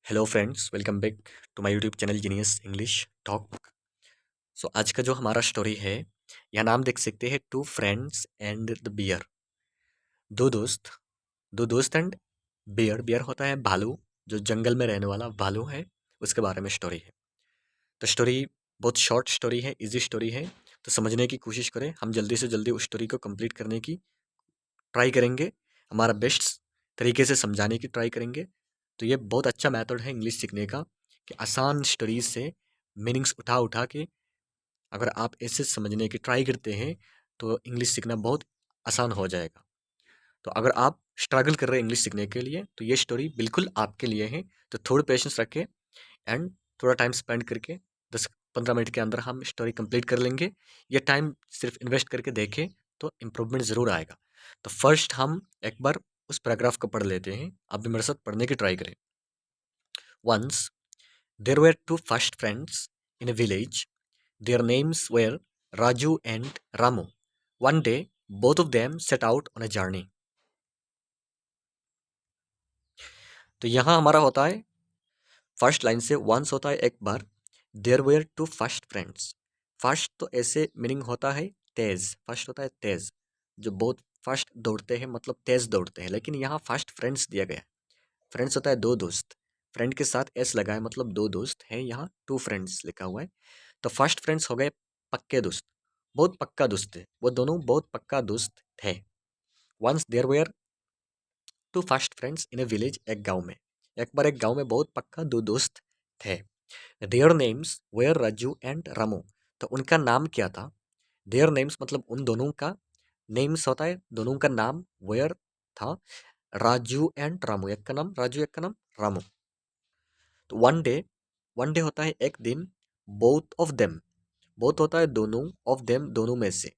Hello friends, welcome back to my YouTube channel genius English talk. So आज का जो हमारा स्टोरी है, यह नाम देख सकते हैं two friends and the bear. दो दोस्त दो दोस्त एंड बियर। बियर होता है भालू, जो जंगल में रहने वाला भालू है, उसके बारे में स्टोरी है। तो स्टोरी बहुत शॉर्ट स्टोरी है, इजी स्टोरी है। तो समझने की कोशिश करें, हम जल्दी से जल्दी उस स्टोरी को कंप्लीट करने की ट्राई करेंगे, हमारा बेस्ट तरीके से समझाने की ट्राई करेंगे। तो ये बहुत अच्छा मेथड है इंग्लिश सीखने का, कि आसान स्टोरीज से मीनिंग्स उठा उठा के अगर आप ऐसे समझने की ट्राई करते हैं तो इंग्लिश सीखना बहुत आसान हो जाएगा। तो अगर आप स्ट्रगल कर रहे हैं इंग्लिश सीखने के लिए तो ये स्टोरी बिल्कुल आपके लिए है। तो थोड़ा पेशेंस रखें एंड थोड़ा टाइम स्पेंड करके 10-15 मिनट के अंदर हम स्टोरी कंप्लीट कर लेंगे। ये टाइम सिर्फ इन्वेस्ट करके देखें तो इम्प्रूवमेंट ज़रूर आएगा। तो फर्स्ट हम एक बार उस पैराग्राफ को पढ़ लेते हैं, आप भी मेरे साथ पढ़ने की ट्राई करें। Once there were two first friends in a village. Their names were Raju and Ramu. One day, both of them set out on a journey. तो यहाँ हमारा होता है फर्स्ट लाइन से वंस होता है एक बार, there were two first friends. First तो ऐसे मीनिंग होता है तेज, फर्स्ट होता है तेज, जो बहुत फास्ट दौड़ते हैं, मतलब तेज दौड़ते हैं। लेकिन यहाँ फर्स्ट फ्रेंड्स दिया गया है। फ्रेंड्स होता है दो दोस्त, फ्रेंड के साथ एस लगा है, मतलब दो दोस्त हैं। यहाँ टू फ्रेंड्स लिखा हुआ है। तो फर्स्ट फ्रेंड्स हो गए पक्के दोस्त, बहुत पक्का दोस्त थे, वो दोनों बहुत पक्का दोस्त थे। Once there were two first friends in a village, एक गांव में, एक बार एक गांव में बहुत पक्का दो दोस्त थे। Their names were Raju and Ramu. तो उनका नाम क्या था? देयर नेम्स मतलब उन दोनों का, नेम्स होता है दोनों का नाम, वेयर था राजू एंड रामू, एक का नाम राजू, एक का नाम रामू। तो वन डे होता है एक दिन, बोथ ऑफ देम, बोथ होता है दोनों, ऑफ देम दोनों में से,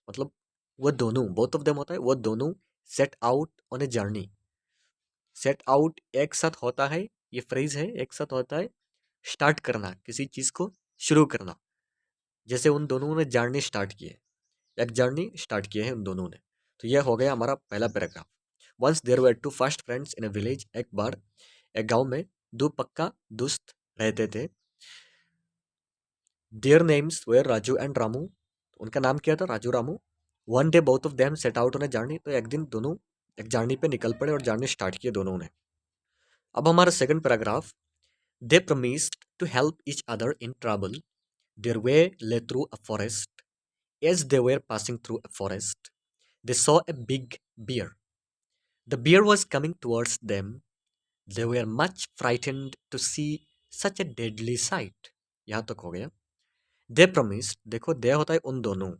मतलब वो दोनों, बोथ ऑफ देम होता है वो दोनों, set out on a journey. Set out एक साथ होता है, ये फ्रेज है, एक साथ होता है स्टार्ट करना, किसी चीज को शुरू करना। जैसे उन दोनों ने जर्नी स्टार्ट की है, एक जर्नी स्टार्ट की है उन दोनों ने। तो यह हो गया हमारा पहला paragraph. Once there were two first friends in a village, एक बार एक गांव में दो पक्का दोस्त रहते थे। Their names were Raju and Ramu, उनका नाम क्या था? Raju Ramu. One day both of them set out on a journey, तो एक दिन दोनों एक जर्नी पे निकल पड़े और जर्नी स्टार्ट किए दोनों ने। अब हमारा second paragraph, they promised to help each other in trouble. Their way lay through a forest. As they were passing through a forest, they saw a big bear. The bear was coming towards them. They were much frightened to see such a deadly sight. यहाँ तक हो गया। दे promised, देखो दे होता है उन दोनों,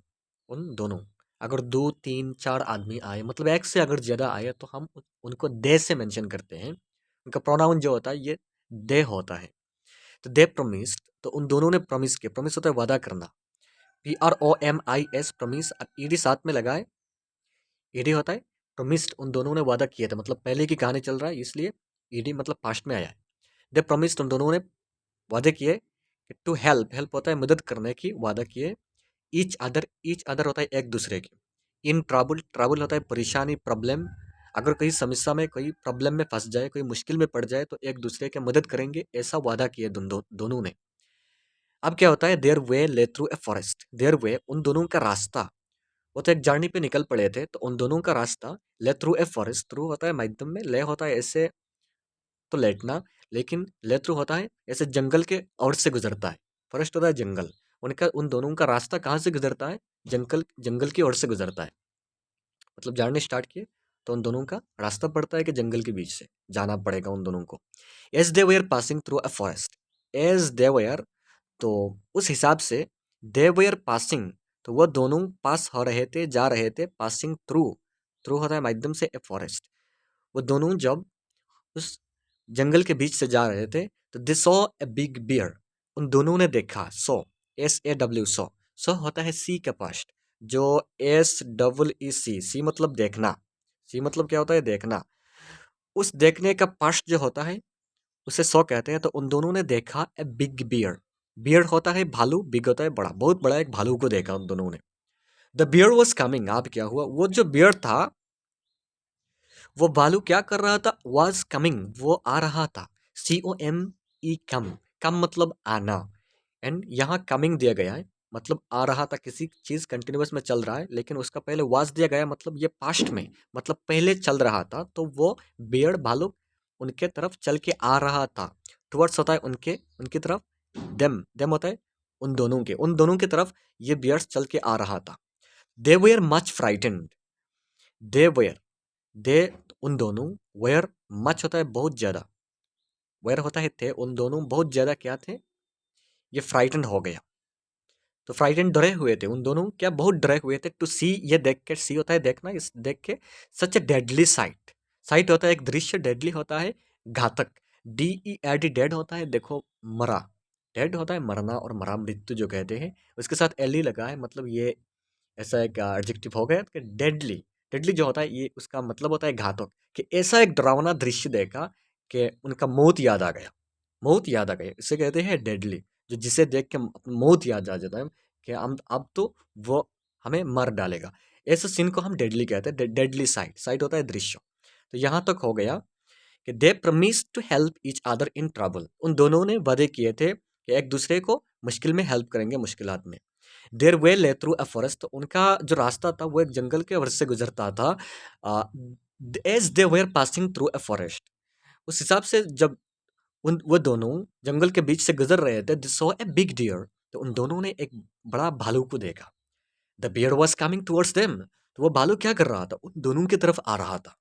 उन दोनों। अगर दो तीन चार आदमी आए, मतलब एक से अगर ज्यादा आए, तो हम उनको दे से मेंशन करते हैं। उनका प्रोनाउन जो होता है ये दे होता है। तो दे प्रमिस्ड, तो उन दोनों ने प्रमिस किया। प्रमिस होता है वादा करना, PROMIS, प्रमिस। अब ईडी साथ में लगाए, ईडी होता है प्रमिस्ड, उन दोनों ने वादा किया था, मतलब पहले की कहानी चल रहा है इसलिए ईडी मतलब पास्ट में आया है। दे प्रमिस्ड, उन दोनों ने वादे किए कि टू हेल्प, हेल्प होता है मदद करने की, वादा किए। ईच अदर होता है एक दूसरे की। इन ट्रबल, ट्रबल होता है परेशानी, प्रॉब्लम। अगर कहीं समस्या में, कोई प्रॉब्लम में फंस जाए, कोई मुश्किल में पड़ जाए, तो एक दूसरे की मदद करेंगे, ऐसा वादा किया दोनों ने। अब क्या होता है, there way lay through a forest. Their way उन दोनों का रास्ता, वो तो एक जर्नी पे निकल पड़े थे, तो उन दोनों का रास्ता ले थ्रू ए फॉरेस्ट। थ्रू होता है माध्यम में, ले होता है ऐसे तो लेटना, लेकिन ले थ्रू होता है ऐसे जंगल के ओर से गुजरता है। फॉरेस्ट होता है जंगल, उनका उन दोनों का रास्ता कहाँ से गुजरता है? जंगल, जंगल की ओर से गुजरता है। मतलब जर्नी स्टार्ट किए तो उन दोनों का रास्ता पड़ता है कि जंगल के बीच से जाना पड़ेगा उन दोनों को। As they were passing through a forest, as they were, तो उस हिसाब से, दे वेयर पासिंग, तो वह दोनों पास हो रहे थे, जा रहे थे। पासिंग थ्रू, थ्रू होता है माध्यम से, ए फॉरेस्ट। वो दोनों जब उस जंगल के बीच से जा रहे थे, तो they saw a big bear, उन दोनों ने देखा। सॉ, SAW, सॉ, सॉ होता है सी का पास्ट, जो SEE, सी मतलब देखना, सी मतलब क्या होता है? देखना। उस देखने का पास्ट जो होता है उसे सॉ कहते हैं। तो उन दोनों ने देखा ए बिग बियर। बियर होता है भालू, बिग होता है बड़ा, बहुत बड़ा एक भालू को देखा उन दोनों ने। द बियर वॉज कमिंग, अब क्या हुआ, वो जो बियर था, वो भालू क्या कर रहा था? वॉज कमिंग, वो आ रहा था। COME, कम, कम मतलब आना, एंड यहाँ कमिंग दिया गया है, मतलब आ रहा था, किसी चीज़ कंटिन्यूस में चल रहा है लेकिन उसका पहले वाज दिया गया, मतलब ये पास्ट में, मतलब पहले चल रहा था, तो वो बियर्ड भालू उनके तरफ चल के आ रहा था। टुवर्ड्स होता है उनके, उनकी तरफ। देम होता है उन दोनों की तरफ ये बियर्ड्स चल के आ रहा था। They were much frightened, they were, they उन दोनों, वेयर मच होता है बहुत ज़्यादा, वेयर होता है थे, उन दोनों बहुत ज़्यादा क्या थे, ये फ्राइटेंड हो गया। तो फ्राइटेंड डरे हुए थे, उन दोनों क्या बहुत डरे हुए थे, टू सी, ये देख के, सी होता है देखना, इस देख के, सच ए डेडली साइट, साइट होता है एक दृश्य, डेडली होता है घातक, DEAD डेड होता है देखो मरा, डेड होता है मरना, और मरा मृत्यु जो कहते हैं, उसके साथ एल लगा है, मतलब ये ऐसा एक एडजेक्टिव हो गया कि डेडली, डेडली जो होता है ये उसका मतलब होता है घातक, कि ऐसा एक डरावना दृश्य देखा कि उनका मौत याद आ गया, मौत याद आ गई, इसे कहते हैं डेडली, जो जिसे देख के मौत याद आ जाता है कि हम अब तो वो हमें मर डालेगा, ऐसे सीन को हम डेडली कहते हैं, डेडली साइट, साइट होता है दृश्य। तो यहाँ तक हो गया कि they promise to help each other in trouble, उन दोनों ने वादे किए थे कि एक दूसरे को मुश्किल में हेल्प करेंगे, मुश्किलात में। There way lay through a forest, तो उनका जो रास्ता था वो एक जंगल के वजह से गुजरता था। As they were passing through a forest, उस हिसाब से जब उन वो दोनों जंगल के बीच से गुजर रहे थे, they saw a big deer, तो उन दोनों ने एक बड़ा भालू को देखा। The bear was coming towards them, तो वो भालू क्या कर रहा था, उन दोनों की तरफ आ रहा था।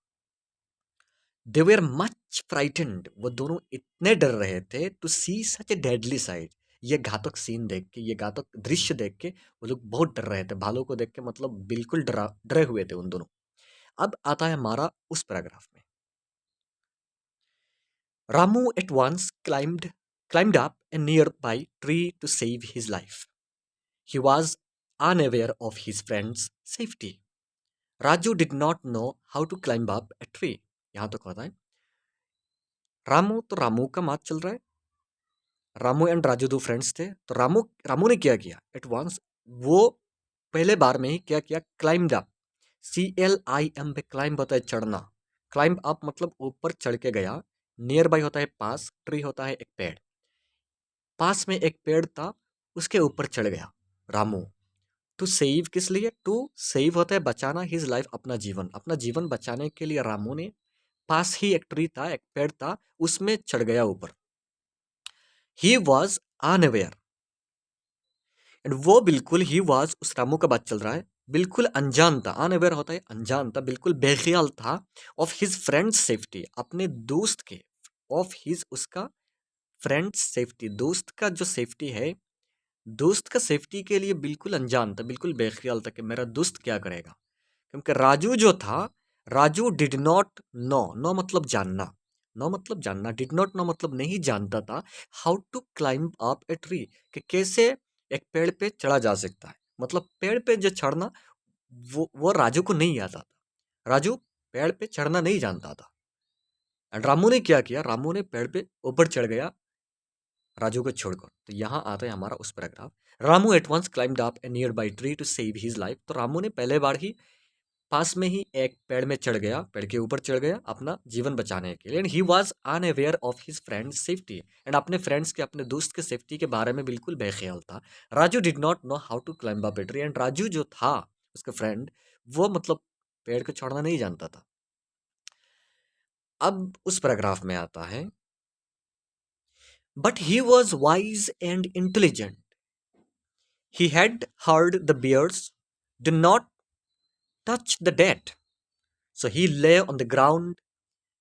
दे वेयर मच फ्राइटेंड, वो दोनों इतने डर रहे थे, to see such a deadly sight, ये घातक सीन देख के, ये घातक दृश्य देख के वो लोग बहुत डर रहे थे, भालू को देख के, मतलब बिल्कुल डरे हुए थे उन दोनों। अब आता है हमारा उस पैराग्राफ में, Ramu at once climbed up a nearby tree to save his life. He was unaware of his friend's safety. Raju did not know how to climb up a tree. यहां तक होता है रामू, तो रामू का बात चल रहा है, रामू एंड राजू दो फ्रेंड्स थे, तो रामू रामू ने क्या किया, एट वंस, वो पहले बार में ही क्या किया, क्लाइंब अप, CLIM पे क्लाइंब होता है चढ़ना, क्लाइंब अप मतलब ऊपर चढ़ के गया, नियर बाई होता है पास, ट्री होता है एक पेड़, पास में एक पेड़ था, उसके ऊपर चढ़ गया रामू। टू सेव किस लिए, टू सेव होता है बचाना, हिज लाइफ अपना जीवन, अपना जीवन बचाने के लिए रामू ने पास ही एक ट्री था, एक पेड़ था, उसमें चढ़ गया ऊपर। ही वॉज अनअवेयर, एंड वो बिल्कुल, ही वॉज उस रामू का बात चल रहा है, बिल्कुल अनजान था, अनअवेयर होता है अनजान था, बिल्कुल बेख्याल था, ऑफ हिज फ्रेंड सेफ्टी, अपने दोस्त के, ऑफ हिज उसका फ्रेंड सेफ्टी, दोस्त का जो सेफ्टी है, दोस्त का सेफ्टी के लिए बिल्कुल अनजान था, बिल्कुल बेख्याल था कि मेरा दोस्त क्या करेगा, क्योंकि राजू जो था, Raju did not know, know मतलब जानना, नो मतलब जानना, डिड नॉट नो मतलब नहीं जानता था, how to climb up a tree, कि कैसे एक पेड़ पे चढ़ा जा सकता है, मतलब पेड़ पे जो चढ़ना, वो राजू को नहीं आता था, राजू पेड़ पे चढ़ना नहीं जानता था। एंड रामू ने क्या किया, रामू ने पेड़ पे ऊपर चढ़ गया राजू को छोड़कर। तो यहाँ आता है हमारा उस paragraph, Ramu at once climbed up a nearby tree to save his life, तो रामू ने पहले बार ही पास में ही एक पेड़ में चढ़ गया, पेड़ के ऊपर चढ़ गया अपना जीवन बचाने के लिए। And he was unaware of his friend safety, and अपने फ्रेंड्स के, अपने दोस्त के सेफ्टी के बारे में बिल्कुल बेख्याल था। Raju did not know how to climb up a tree, and Raju जो था उसका फ्रेंड, वो मतलब पेड़ को चढ़ना नहीं जानता था। अब उस पैराग्राफ में आता है, but he was wise and intelligent, he had heard the bears do not touch the dead. So he lay on the ground,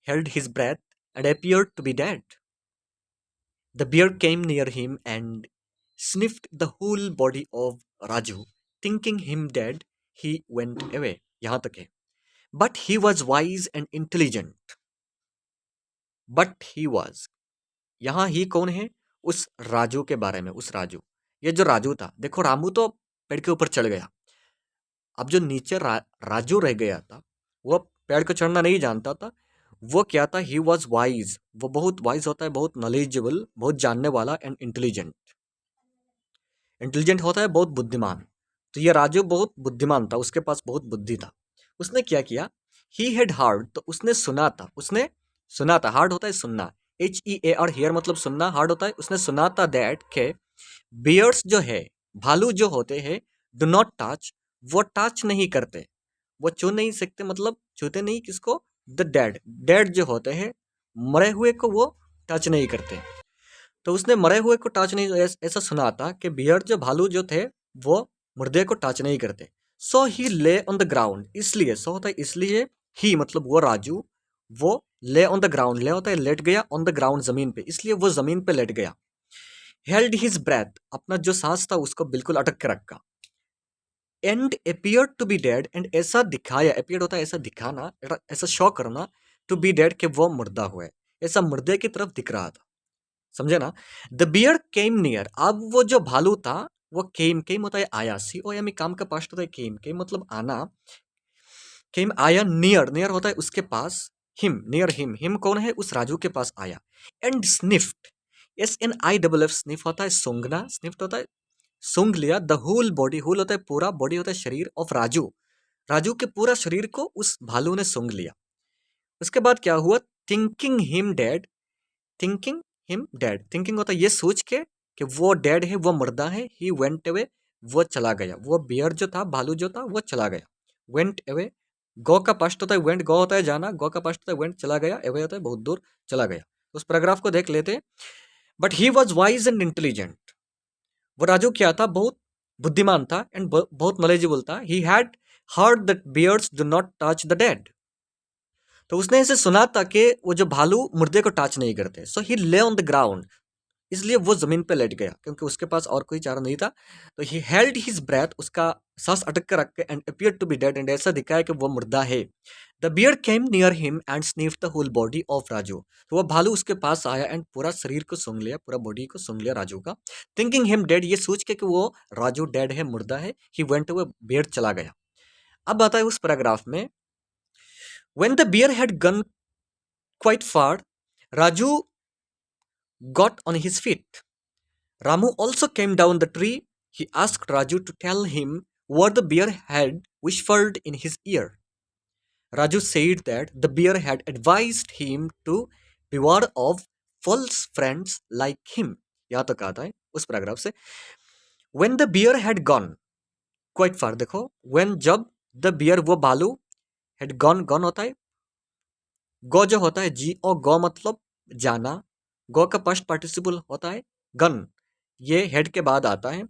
held his breath, and appeared to be dead. The bear came near him and sniffed the whole body of Raju. Thinking him dead, he went away. यहाँ तक है. But he was wise and intelligent. But he was. यहाँ ही कौन है? उस राजू के बारे में, उस राजू. ये जो राजू था, देखो रामू तो पेड़ के ऊपर चढ़ गया. अब जो नीचे राजू रह गया था, वो पेड़ को चढ़ना नहीं जानता था, वो क्या था, ही वॉज वाइज, वो बहुत वाइज होता है, बहुत नॉलेजेबल, बहुत जानने वाला, एंड इंटेलिजेंट, इंटेलिजेंट होता है बहुत बुद्धिमान। तो ये राजू बहुत बुद्धिमान था, उसके पास बहुत बुद्धि था। उसने क्या किया, ही हैड हार्ड, तो उसने सुना था, उसने सुना था, हार्ड होता है सुनना, HEAR, हेयर मतलब सुनना, हार्ड होता है। उसने सुना था दैट के बियर्स जो है, भालू जो होते हैं, डू नॉट टच, वो टच नहीं करते, वो छू नहीं सकते, मतलब छूते नहीं किसको, द डेड, डेड जो होते हैं, मरे हुए को वो टच नहीं करते। तो उसने मरे हुए को टच नहीं, ऐसा सुना था कि बियर जो भालू जो थे वो मुर्दे को टच नहीं करते। सो ही ले ऑन द ग्राउंड, इसलिए सो होता है इसलिए, ही मतलब वो राजू, वो ले ऑन द ग्राउंड, ले होता है लेट गया, ऑन द ग्राउंड जमीन पे, इसलिए वो जमीन पे लेट गया। हेल्ड हिज ब्रेथ, अपना जो सांस था उसको बिल्कुल अटक के रखा। And appear to be dead, and ऐसा दिखाया, अपियर होता है ऐसा दिखाना, ऐसा शो करना, टू बी डेड के वो मुर्दा हुआ है, ऐसा मुर्दे की तरफ दिख रहा था। समझे ना? द बियर केम नियर, अब वो जो भालू था वो केम, केम होता है आया, COM काम का पास्ट होता है केम मतलब आना, केम आया, नियर, नियर होता है उसके पास, हिम, नियर हिम, हिम कौन है, उस राजू के पास आया। एंड स्निफ्ड, SNIFF, स्निफ होता है सूंघना, स्निफ्ड होता है सूंघ लिया, द होल बॉडी, होल होता है पूरा, बॉडी होता है शरीर, ऑफ राजू, राजू के पूरा शरीर को उस भालू ने सूंघ लिया। उसके बाद क्या हुआ, thinking him dead, thinking him dead, thinking होता है ये सोच के कि वो डेड है, वो मुर्दा है, ही वेंट अवे, वो चला गया, वो बियर जो था, भालू जो था वो चला गया। वेंट अवे, गो का पास्ट होता है वेंट, गो होता है जाना, गो का पास्ट होता है वेंट, चला गया, अवे होता है बहुत दूर चला गया। उस पैराग्राफ को देख लेते। But he was wise and intelligent, वो राजू क्या था, बहुत बुद्धिमान था एंड बहुत नॉलेजेबल था। He had heard that bears do not touch the dead, तो उसने ऐसे सुना था कि वो जो भालू मुर्दे को टच नहीं करते। सो ही ले ऑन द ग्राउंड, इसलिए वो जमीन पे लेट गया क्योंकि उसके पास और कोई चारा नहीं था। तो ही हेल्ड हिज ब्रेथ, उसका सांस अटक कर रख के, and appeared to be dead, and ऐसा दिखाया कि वो मुर्दा है। The bear came near him and sniffed the whole body of Raju, तो वो भालू उसके पास आया एंड पूरा शरीर को सूंघ लिया, पूरा बॉडी को सूंघ लिया राजू का। थिंकिंग हिम डेड, ये सोच के कि वो राजू डेड है, मुर्दा है, ही वेंट अवे, बियर चला गया। अब आता है उस पैराग्राफ में, when the bear had gone quite far, Raju got on his feet. Ramu also came down the tree. He asked Raju to tell him what the bear had whispered in his ear. Raju said that the bear had advised him to beware of false friends like him. यहाँ तक आता है उस paragraph से। When the bear had gone quite far, देखो when, जब, the bear वो भालू, had gone, gone होता है, गो जो होता है GO, गो मतलब जाना, गो का फर्स्ट पार्टिसिपल होता है गन, ये हेड के बाद आता है।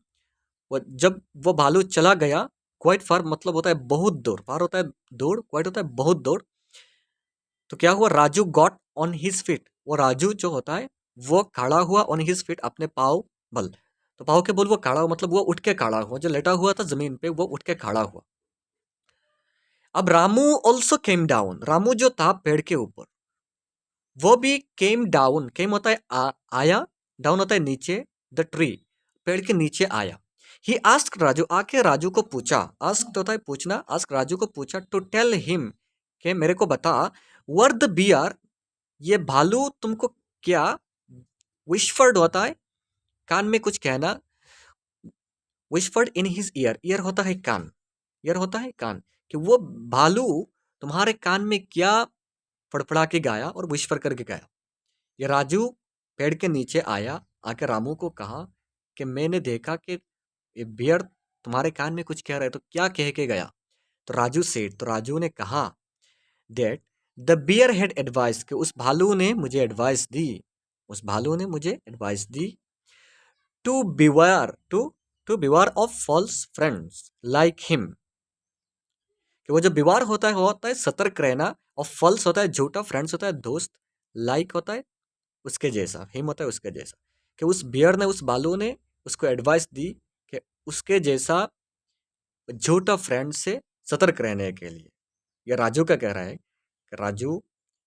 वो जब वो भालू चला गया, क्वाइट फार मतलब होता है बहुत दूर, फार होता है दूर, क्वाइट होता है बहुत दूर। तो क्या हुआ, Raju got on his feet, वो राजू जो होता है वो खड़ा हुआ, ऑन हिज फीट अपने पाँव बल, तो पाँव के बल वो खड़ा हुआ, मतलब वो उठ के खड़ा हुआ, जो लेटा हुआ था जमीन पे वो उठ के खड़ा हुआ। अब Ramu also came down, Ramu जो था पेड़ के ऊपर, वो भी केम डाउन, केम होता है आया, डाउन होता है नीचे, द ट्री, पेड़ के नीचे आया। ही आस्क, राजू आके राजू को पूछा, आस्क होता है पूछना, आस्क राजू को पूछा, टू टेल हिम, के मेरे को बता, वर द बियर, ये भालू तुमको क्या, विस्फर्ड होता है कान में कुछ कहना, विस्फर्ड इन हिज ईयर, ईयर होता है कान, ईयर होता है कान, कि वो भालू तुम्हारे कान में क्या फड़फड़ा के गाया और विस्फर करके गाया। ये राजू पेड़ के नीचे आया, आकर रामू को कहा कि मैंने देखा कि ये बियर तुम्हारे कान में कुछ कह रहा है, तो क्या कह के गया। तो राजू सेठ, तो राजू ने कहा that the bear had advice, कि उस भालू ने मुझे एडवाइस दी, उस भालू ने मुझे एडवाइस दी, to beware, to beware of false friends like him, कि वो जो बिवार होता है सतर्क रहना, और फॉल्स होता है झूठा, फ्रेंड्स होता है दोस्त, लाइक होता है उसके जैसा, हिम होता है उसके जैसा, कि उस बियर ने, उस भालू ने उसको एडवाइस दी कि उसके जैसा झूठा फ्रेंड से सतर्क रहने के लिए। यह राजू का कह रहा है कि राजू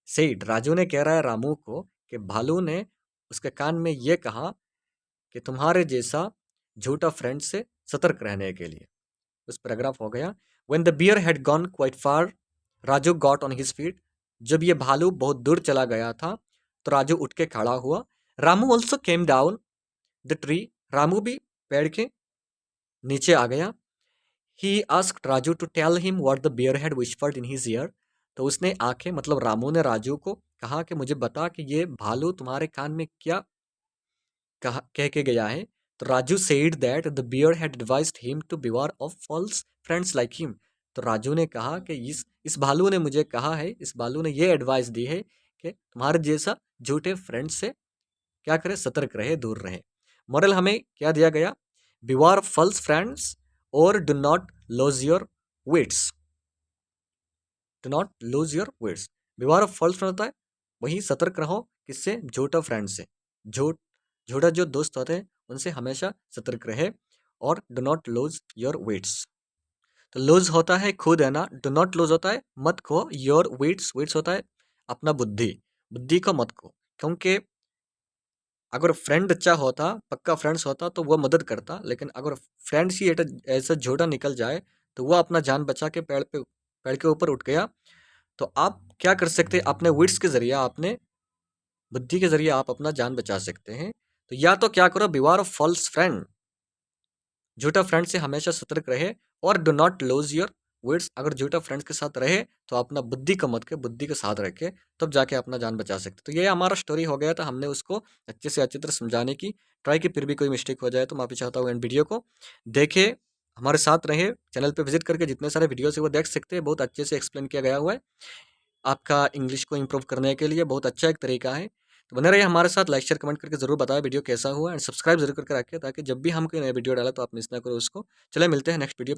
सेठ, राजू ने कह रहा है रामू को कि भालू ने उसके कान में ये कहा कि तुम्हारे जैसा झूठा फ्रेंड से सतर्क रहने के लिए। उस पैराग्राफ हो गया। When the bear had gone quite far, Raju got on his feet, जब ये भालू बहुत दूर चला गया था तो राजू उठ के खड़ा हुआ। Ramu also came down the tree, Ramu भी पेड़ के नीचे आ गया। He asked Raju to tell him what the bear had whispered in his ear, तो उसने आके मतलब रामू ने राजू को कहा कि मुझे बता कि ये भालू तुम्हारे कान में क्या कह के गया है। तो Raju said that the bear had advised him to beware of false friends like him. तो राजू ने कहा कि इस भालू ने मुझे कहा है, इस भालू ने ये एडवाइस दी है कि तुम्हारे जैसा झूठे फ्रेंड से क्या करे, सतर्क रहे, दूर रहे। मॉरल हमें क्या दिया गया, बिवार ऑफ फॉल्स फ्रेंड्स और do not lose your wits. Do not lose your wits. Beware of false friend होता है वही सतर्क रहो, किससे, झूठा फ्रेंड से। झूठा जो दोस्त होते हैं उनसे हमेशा सतर्क रहे। और do not lose your wits. तो लूज होता है खो देना, डू नॉट लूज होता है मत खो, योर विट्स विट्स होता है अपना बुद्धि, बुद्धि को मत खो। क्योंकि अगर फ्रेंड अच्छा होता, पक्का फ्रेंड्स होता तो वो मदद करता, लेकिन अगर फ्रेंड्स ही ऐसा झूठा निकल जाए तो वो अपना जान बचा के पेड़ के ऊपर उठ गया। तो आप क्या कर सकते हैं, अपने विट्स के जरिए, अपने बुद्धि के जरिए आप अपना जान बचा सकते हैं। तो या तो क्या करो, बिवार ऑफ फॉल्स फ्रेंड, झूठा फ्रेंड से हमेशा सतर्क रहे। और do not lose your wits, अगर झूठा फ्रेंड्स के साथ रहे तो अपना बुद्धि को मत के, बुद्धि के साथ रखे, तब जाके अपना जान बचा सकते। तो ये हमारा स्टोरी हो गया था, हमने उसको अच्छे से अच्छी तरह समझाने की ट्राई की, फिर भी कोई मिस्टेक हो जाए तो माफी चाहता हूँ। एंड वीडियो को देखे, हमारे साथ रहे, चैनल पे विजिट करके जितने सारे वीडियोस है वो देख सकते हैं, बहुत अच्छे से एक्सप्लेन किया गया हुआ है। आपका इंग्लिश को इंप्रूव करने के लिए बहुत अच्छा एक तरीका है। तो बने रहिए हमारे साथ, लाइक शेयर कमेंट करके जरूर बताएं वीडियो कैसा हुआ, एंड सब्सक्राइब जरूर करके रखें ताकि जब भी हम कोई नया वीडियो डालें तो आप मिस ना करो उसको। चले मिलते हैं नेक्स्ट वीडियो।